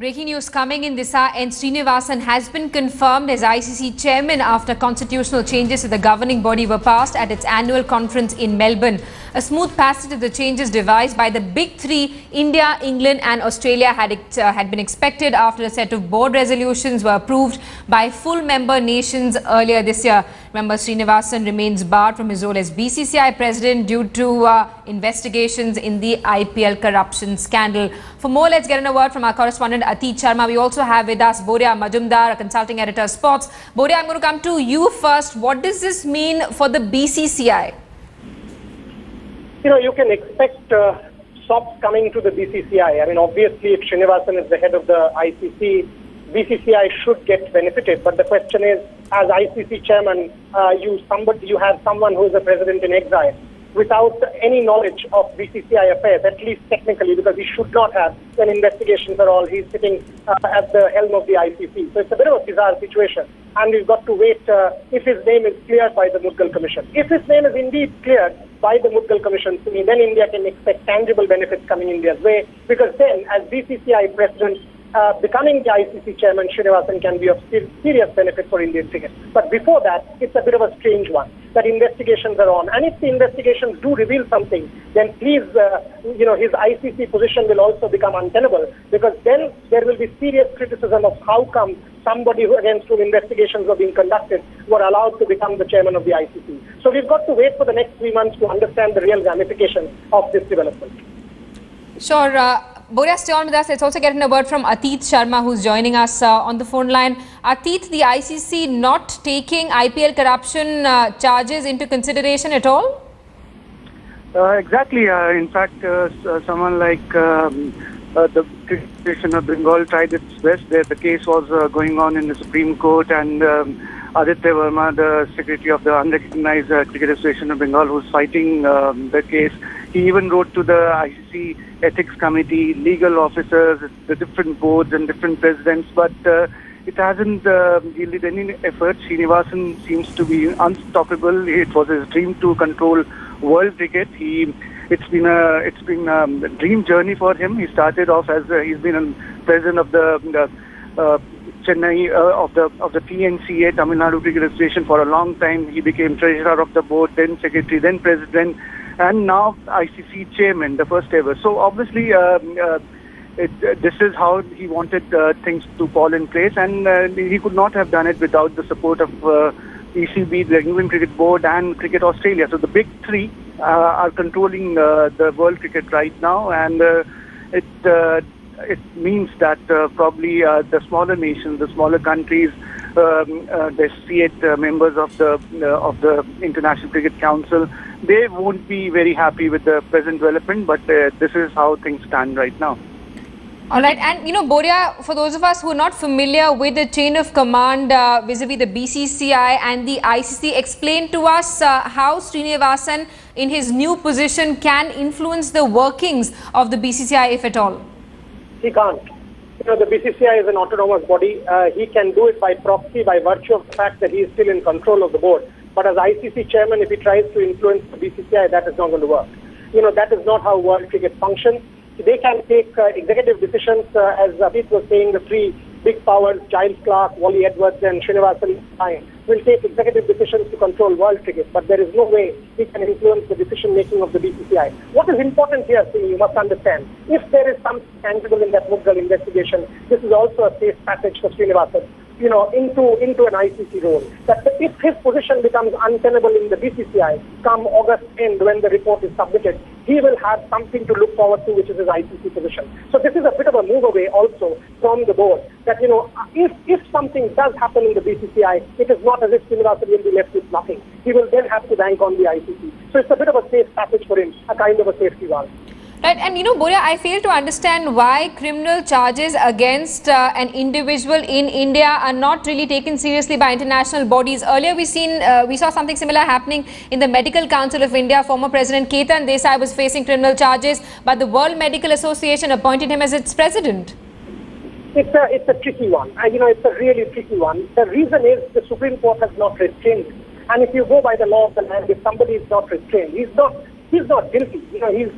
Breaking news coming in this hour, N. Srinivasan has been confirmed as ICC chairman after constitutional changes to the governing body were passed at its annual conference in Melbourne. A smooth passage of the changes devised by the big three, India, England and Australia had been expected after a set of board resolutions were approved by full member nations earlier this year. Remember, Srinivasan remains barred from his role as BCCI president due to investigations in the IPL corruption scandal. For more, let's get in a word from our correspondent Atit Sharma. We also have with us Boria Majumdar, a consulting editor of sports. Boria, I'm going to come to you first. What does this mean for the BCCI? You can expect SOPs coming to the BCCI. I mean, obviously, if Srinivasan is the head of the ICC, BCCI should get benefited. But the question is, as ICC chairman, you have someone who is a president in exile without any knowledge of BCCI affairs, at least technically, because he should not have when investigations are all. He's sitting at the helm of the ICC. So it's a bit of a bizarre situation. And we've got to wait if his name is cleared by the Mughal Commission. If his name is indeed cleared by the Mughal Commission, then India can expect tangible benefits coming India's way, because then, as BCCI president, becoming the ICC chairman, Srinivasan can be of serious benefit for Indian cricket. But before that, it's a bit of a strange one, that investigations are on. And if the investigations do reveal something, then please, his ICC position will also become untenable, because then there will be serious criticism of how come somebody against whom investigations are being conducted were allowed to become the chairman of the ICC. So we've got to wait for the next 3 months to understand the real ramifications of this development. Sure. Boria, stay on with us. Let's also get in a word from Atit Sharma, who's joining us on the phone line. Atit, the ICC not taking IPL corruption charges into consideration at all? Exactly. In fact, someone like the Cricket of Bengal tried its best. The case was going on in the Supreme Court, and Aditya Verma, the secretary of the unrecognized Cricket Association of Bengal, who's fighting the case. He even wrote to the ICC Ethics Committee, legal officers, the different boards and different presidents, but it hasn't yielded any effort. Srinivasan seems to be unstoppable. It was his dream to control world cricket. It's been a dream journey for him. He started off as he's been a president of the Chennai of the TNCA, Tamil Nadu Cricket Association, for a long time. He became treasurer of the board, then secretary, then president, and now ICC chairman, the first ever. So obviously, this is how he wanted things to fall in place, and he could not have done it without the support of ECB, the England Cricket Board, and Cricket Australia. So the big three are controlling the world cricket right now, and it means that probably the smaller nations, the smaller countries, the C8 members of the International Cricket Council, they won't be very happy with the present development, but this is how things stand right now. All right. And, Boria, for those of us who are not familiar with the chain of command vis-a-vis the BCCI and the ICC, explain to us how Srinivasan, in his new position, can influence the workings of the BCCI, if at all. He can't. The BCCI is an autonomous body. He can do it by proxy, by virtue of the fact that he is still in control of the board. But as ICC chairman, if he tries to influence the BCCI, that is not going to work. That is not how world cricket functions. They can take executive decisions, as Abid was saying, the three big powers, Giles Clarke, Wally Edwards and Srinivasan, will take executive decisions to control world cricket. But there is no way he can influence the decision-making of the BCCI. What is important here, you must understand, if there is something tangible in that Mughal investigation, this is also a safe passage for Srinivasan, into an ICC role. That if his position becomes untenable in the BCCI, come August end when the report is submitted, he will have something to look forward to, which is his ICC position. So this is a bit of a move away also from the board, that, if something does happen in the BCCI, it is not as if Srinivasan will be left with nothing. He will then have to bank on the ICC. So it's a bit of a safe passage for him, a kind of a safety valve. Right, and Boria, I fail to understand why criminal charges against an individual in India are not really taken seriously by international bodies. Earlier we saw something similar happening in the Medical Council of India. Former President Ketan Desai was facing criminal charges, but the World Medical Association appointed him as its president. It's a tricky one. It's a really tricky one. The reason is the Supreme Court has not restrained. And if you go by the law of the land, if somebody is not restrained, he's not He's not guilty.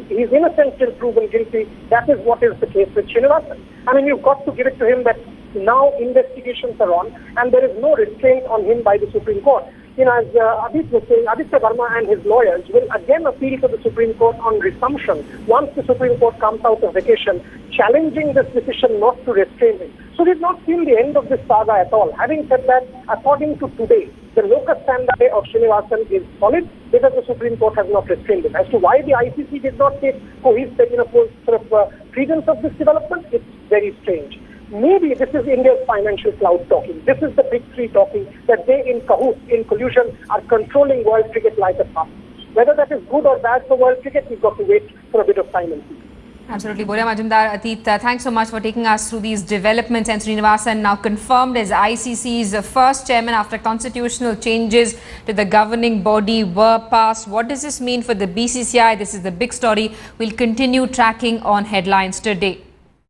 He's innocent till proven guilty. That is what is the case with Srinivasan. I mean, you've got to give it to him that now investigations are on and there is no restraint on him by the Supreme Court. As Aditya was saying, Aditya Verma and his lawyers will again appeal to the Supreme Court on resumption once the Supreme Court comes out of vacation, challenging this decision not to restrain him. So we've not seen the end of this saga at all. Having said that, according to today, the locus standi of Srinivasan is solid because the Supreme Court has not restrained him. As to why the ICC did not take credence of this development, it's very strange. Maybe this is India's financial cloud talking. This is the big three talking that they in cahoots, in collusion, are controlling world cricket like a puppet. Whether that is good or bad for world cricket, we've got to wait for a bit of time and see. Absolutely. Boria Majumdar, Atit, thanks so much for taking us through these developments. And Srinivasan now confirmed as ICC's first chairman after constitutional changes to the governing body were passed. What does this mean for the BCCI? This is the big story. We'll continue tracking on Headlines today.